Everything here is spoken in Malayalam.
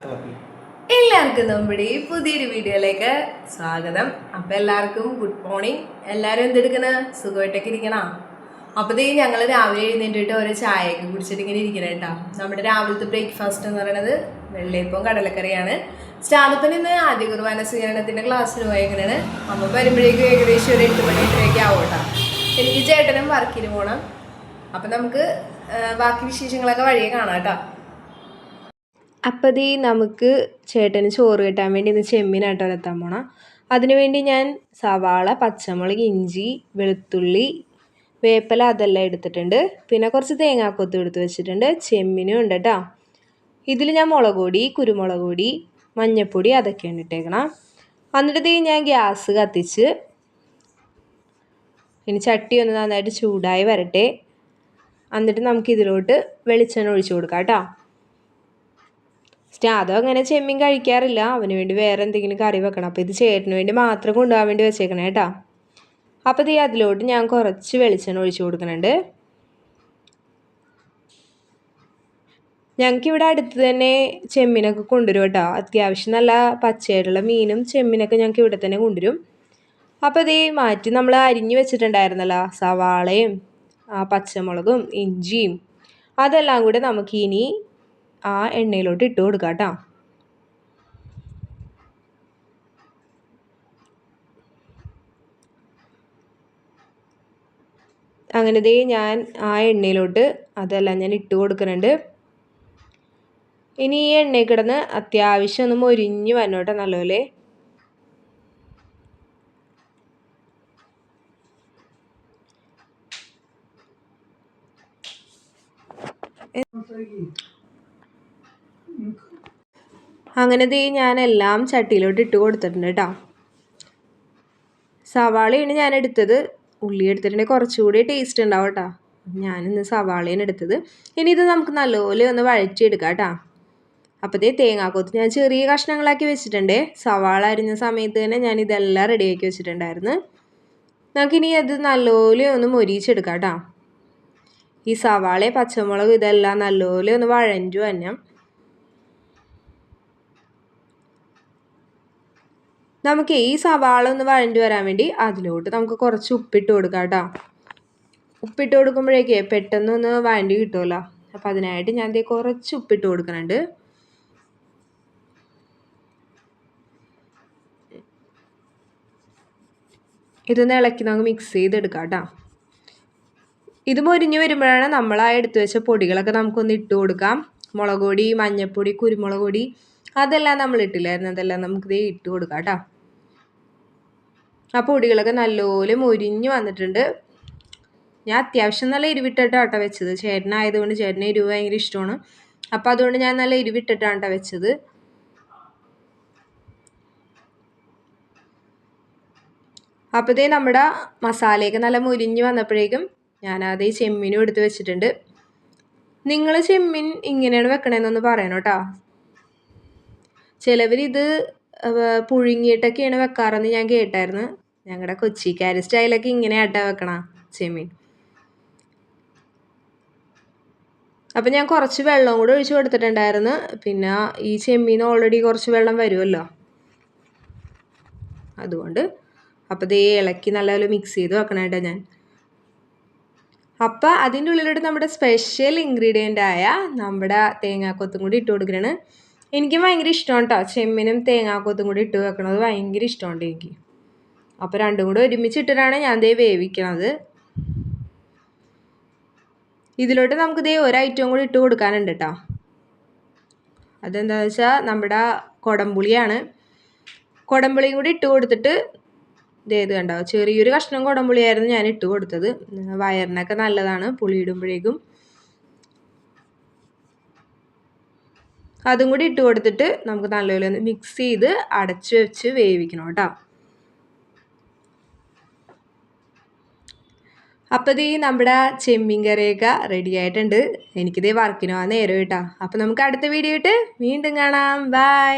എല്ലാവർക്കും നമ്മുടെ പുതിയൊരു വീഡിയോയിലേക്ക് സ്വാഗതം. അപ്പം എല്ലാവർക്കും ഗുഡ് മോർണിംഗ്. എല്ലാവരും എന്തെടുക്കണ സുഖമായിട്ടൊക്കെ ഇരിക്കണം. അപ്പോൾ ഞങ്ങൾ രാവിലെ എഴുന്നേറ്റിട്ട് ഓരോ ചായയൊക്കെ കുടിച്ചിട്ട് ഇങ്ങനെ ഇരിക്കണം കേട്ടോ. നമ്മുടെ രാവിലത്തെ ബ്രേക്ക്ഫാസ്റ്റ് എന്ന് പറയുന്നത് വെള്ളയപ്പവും കടലക്കറിയാണ്. സ്റ്റാർട്ടപ്പിൽ നിന്ന് ആദ്യ കുർബാന സ്വീകരണത്തിൻ്റെ ക്ലാസ്സിന് പോയെങ്ങനെയാണ്. അമ്മ വരുമ്പോഴേക്കും ഏകദേശം ഒരു 8 മണി 8:30 ആവും കേട്ടോ. എനിക്ക് ചേട്ടനും വർക്കിന് പോകണം. അപ്പം നമുക്ക് ബാക്കി വിശേഷങ്ങളൊക്കെ വഴിയെ കാണാം കേട്ടോ. അപ്പോൾ നമുക്ക് ചേട്ടന് ചോറ് കിട്ടാൻ വേണ്ടി ഇന്ന് ചെമ്മീനാട്ടോ എത്താൻ പോണം. അതിനുവേണ്ടി ഞാൻ സവാള, പച്ചമുളക്, ഇഞ്ചി, വെളുത്തുള്ളി, വേപ്പില അതെല്ലാം എടുത്തിട്ടുണ്ട്. പിന്നെ കുറച്ച് തേങ്ങാക്കൊത്ത് എടുത്ത് വെച്ചിട്ടുണ്ട്. ചെമ്മീനും ഉണ്ട് കേട്ടോ. ഇതിൽ ഞാൻ മുളക് പൊടി, കുരുമുളക് പൊടി, മഞ്ഞൾപ്പൊടി അതൊക്കെയാണ് ഇട്ടേക്കണം. എന്നിട്ട് ഞാൻ ഗ്യാസ് കത്തിച്ച് ഇനി ചട്ടി ഒന്ന് നന്നായിട്ട് ചൂടായി വരട്ടെ. എന്നിട്ട് നമുക്ക് ഇതിലോട്ട് വെളിച്ചെണ്ണ ഒഴിച്ചു കൊടുക്കാം കേട്ടോ. അതോ അങ്ങനെ ചെമ്മീൻ കഴിക്കാറില്ല, അവന് വേണ്ടി വേറെ എന്തെങ്കിലും കറി വെക്കണം. അപ്പോൾ ഇത് ചേട്ടന് വേണ്ടി മാത്രം കൊണ്ടുപോകാൻ വേണ്ടി വെച്ചേക്കണേ കേട്ടോ. അപ്പോൾ അതിലോട്ട് ഞാൻ കുറച്ച് വെളിച്ചെണ്ണ ഒഴിച്ചു കൊടുക്കുന്നുണ്ട്. ഞങ്ങൾക്കിവിടെ അടുത്ത് തന്നെ ചെമ്മീനൊക്കെ കൊണ്ടുവരും കേട്ടോ. അത്യാവശ്യം നല്ല പച്ചയായിട്ടുള്ള മീനും ചെമ്മീനൊക്കെ ഞങ്ങൾക്ക് ഇവിടെ തന്നെ കൊണ്ടുവരും. അപ്പോൾ മാറ്റി നമ്മൾ അരിഞ്ഞു വെച്ചിട്ടുണ്ടായിരുന്നല്ലോ സവാളയും പച്ചമുളകും ഇഞ്ചിയും അതെല്ലാം കൂടെ നമുക്കിനി ആ എണ്ണയിലോട്ട് ഇട്ട് കൊടുക്കാം കേട്ടോ. അങ്ങനെ ഞാൻ ആ എണ്ണയിലോട്ട് അതെല്ലാം ഞാൻ ഇട്ട് കൊടുക്കുന്നുണ്ട്. ഇനി ഈ എണ്ണയിൽ കിടന്ന് അത്യാവശ്യം ഒന്ന് മൊരിഞ്ഞ് വന്നോട്ടെ നല്ലപോലെ. അങ്ങനെ ഞാനെല്ലാം ചട്ടിയിലോട്ട് ഇട്ട് കൊടുത്തിട്ടുണ്ട് കേട്ടോ. സവാളയാണ് ഞാൻ എടുത്തത്. ഉള്ളി എടുത്തിട്ടുണ്ടെങ്കിൽ കുറച്ചുകൂടി ടേസ്റ്റ് ഉണ്ടാവും കേട്ടോ. ഞാനിന്ന് സവാളയാണ് എടുത്തത്. ഇനി ഇത് നമുക്ക് നല്ലപോലെ ഒന്ന് വഴറ്റിയെടുക്കാം കേട്ടോ. അപ്പോൾ തേങ്ങാക്കൊത്ത് ഞാൻ ചെറിയ കഷ്ണങ്ങളാക്കി വെച്ചിട്ടുണ്ട്. സവാള അരിഞ്ഞ സമയത്ത് തന്നെ ഞാൻ ഇതെല്ലാം റെഡിയാക്കി വെച്ചിട്ടുണ്ടായിരുന്നു. നമുക്കിനി അത് നല്ലപോലെ ഒന്ന് മൊരിച്ചെടുക്കാം കേട്ടോ. ഈ സവാള പച്ചമുളക് ഇതെല്ലാം നല്ലപോലെ ഒന്ന് വഴഞ്ഞു തന്നെ നമുക്ക് ഈ സവാള ഒന്ന് വഴഞ്ഞു വരാൻ വേണ്ടി അതിലോട്ട് നമുക്ക് കുറച്ച് ഉപ്പിട്ട് കൊടുക്കാം കേട്ടോ. ഉപ്പിട്ട് കൊടുക്കുമ്പോഴേക്കേ പെട്ടെന്നൊന്ന് വഴണ്ടി കിട്ടുമല്ലോ. അപ്പം അതിനായിട്ട് ഞാൻ കുറച്ച് ഉപ്പിട്ട് കൊടുക്കുന്നുണ്ട്. ഇതൊന്ന് ഇളക്കി നമുക്ക് മിക്സ് ചെയ്തെടുക്കാം കേട്ടോ. ഇത് മൊരിഞ്ഞ് വരുമ്പോഴാണ് നമ്മൾ എടുത്തു വെച്ച പൊടികളൊക്കെ നമുക്കൊന്ന് ഇട്ട് കൊടുക്കാം. മുളക് പൊടി, മഞ്ഞൾപ്പൊടി, കുരുമുളക് പൊടി അതെല്ലാം നമ്മൾ ഇട്ടില്ലായിരുന്നു. അതെല്ലാം നമുക്ക് ഇട്ട് കൊടുക്കാം കേട്ടോ. ആ പൊടികളൊക്കെ നല്ലപോലെ മൊരിഞ്ഞ് വന്നിട്ടുണ്ട്. ഞാൻ അത്യാവശ്യം നല്ല എരിവിട്ടിട്ടാണ് വെച്ചത്. ചേട്ടനായതുകൊണ്ട് ചേട്ടന് എരിവ് ഭയങ്കര ഇഷ്ടമാണ്. അപ്പോൾ അതുകൊണ്ട് ഞാൻ നല്ല എരിവിട്ടിട്ടാണ് വെച്ചത്. അപ്പോൾ നമ്മുടെ മസാലയൊക്കെ നല്ല മൊരിഞ്ഞ് വന്നപ്പോഴേക്കും ഞാനത് ചെമ്മീനും എടുത്ത് വെച്ചിട്ടുണ്ട്. നിങ്ങൾ ചെമ്മീൻ ഇങ്ങനെയാണ് വെക്കണേന്നൊന്ന് പറയണം കേട്ടോ. ചിലവരിത് പുഴുങ്ങിയിട്ടൊക്കെയാണ് വെക്കാറെന്ന് ഞാൻ കേട്ടായിരുന്നു. ഞങ്ങളുടെ കൊച്ചിക്കാർ സ്റ്റൈലൊക്കെ ഇങ്ങനെയാട്ടാ വെക്കണ ചെമ്മീൻ. അപ്പം ഞാൻ കുറച്ച് വെള്ളം കൂടെ ഒഴിച്ച് കൊടുത്തിട്ടുണ്ടായിരുന്നു. പിന്നെ ഈ ചെമ്മീൻ ഓൾറെഡി കുറച്ച് വെള്ളം വരുമല്ലോ, അതുകൊണ്ട് അപ്പോൾ ഇളക്കി നല്ലപോലെ മിക്സ് ചെയ്ത് വെക്കണം കേട്ടോ ഞാൻ. അപ്പം അതിൻ്റെ ഉള്ളിലോട്ട് നമ്മുടെ സ്പെഷ്യൽ ഇൻഗ്രീഡിയൻ്റ് ആയ നമ്മുടെ തേങ്ങാക്കൊത്തും കൂടി ഇട്ട് കൊടുക്കുകയാണ്. എനിക്ക് ഭയങ്കര ഇഷ്ടമാണ് കേട്ടോ ചെമ്മീനും തേങ്ങാക്കൊത്തും കൂടി ഇട്ട് വെക്കണത്. ഭയങ്കര ഇഷ്ടമുണ്ട് എനിക്ക്. അപ്പോൾ രണ്ടും കൂടെ ഒരുമിച്ചിട്ടിട്ടാണ് ഞാൻ വേവിക്കണത്. ഇതിലോട്ട് നമുക്ക് ഒരു ഐറ്റം കൂടി ഇട്ട് കൊടുക്കാനുണ്ട് കേട്ടോ. അതെന്താണെന്ന് വെച്ചാൽ നമ്മുടെ കുടംപുളിയാണ്. കുടംപുളിയും കൂടി ഇട്ട് കൊടുത്തിട്ട് ഇത് കണ്ടോ, ചെറിയൊരു കഷ്ണം കുടംപുളിയായിരുന്നു ഞാൻ ഇട്ട് കൊടുത്തത്. വയറിനൊക്കെ നല്ലതാണ് പുളി ഇടുമ്പോഴേക്കും. അതും കൂടി ഇട്ട് കൊടുത്തിട്ട് നമുക്ക് നല്ലപോലെ ഒന്ന് മിക്സ് ചെയ്ത് അടച്ച് വെച്ച് വേവിക്കണം കേട്ടോ. അപ്പോൾ നമ്മുടെ ചെമ്മീൻ കറിയൊക്കെ റെഡി ആയിട്ടുണ്ട്. എനിക്കിത് വർക്കിന് പോകാൻ നേരം കേട്ടോ. അപ്പോൾ നമുക്ക് അടുത്ത വീഡിയോ ഇട്ട് വീണ്ടും കാണാം. ബൈ.